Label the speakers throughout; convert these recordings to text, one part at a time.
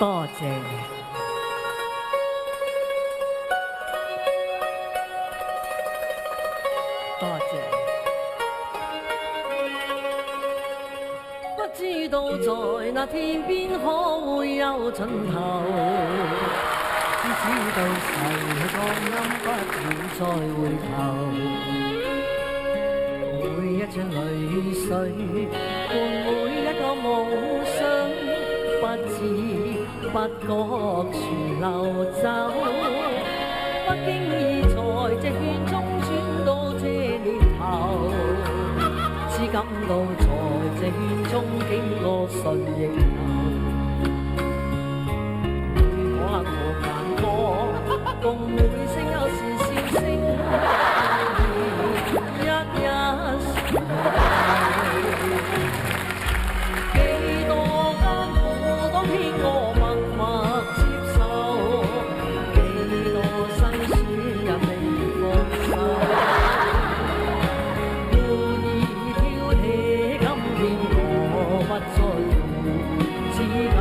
Speaker 1: 多謝。多謝。不知道在那天邊可會有盡頭，只知道逝去光陰不會再回頭。每一隻淚水伴每一個夢想，不知不覺全流走。不經意在這圈中轉到這年頭，只感到在這圈中經過順逆流。可能我眼光共每聲有時笑聲，一一旋幾多艱苦都偏我默默接受，幾多辛酸也未放手。故意挑剔，今天我不在乎，只等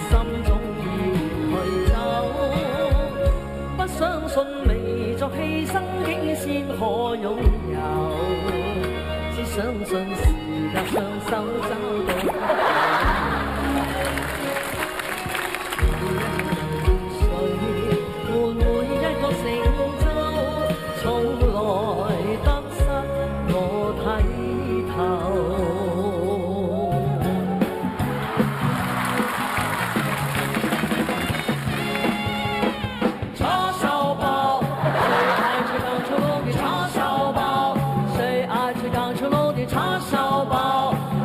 Speaker 1: 心中意去走。不相信未作犧牲，竟先可擁有，只相信時間雙手找到。換每一個成就，從來得失我睇透。叉燒包，誰愛吃剛出爐的叉燒包？誰愛吃剛出爐的叉燒包？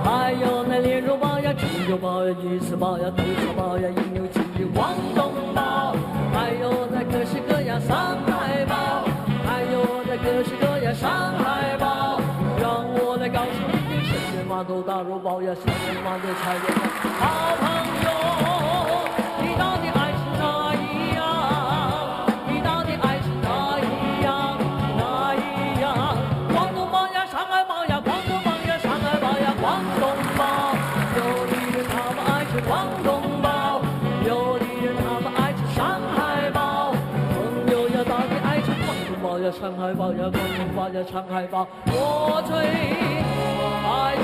Speaker 1: 還有那蓮蓉包呀、豬油包呀、魚絲包呀、豆沙包呀、應有盡有廣東包，還有那各式各樣上海包，還有那各式各樣上海包。讓我來告訴你，神仙碼頭大肉包呀，神仙碼頭菜肉包。好朋友，你到底愛吃哪一樣？你到底愛吃哪一樣？哪一樣？廣東包呀，上海包呀，廣東包呀，上海包呀，廣東包。有的人他們愛吃廣東包，有的人他們愛吃上海包。朋友呀，到底愛吃廣東包呀，上海包呀，廣東包呀，上海包。我最愛吃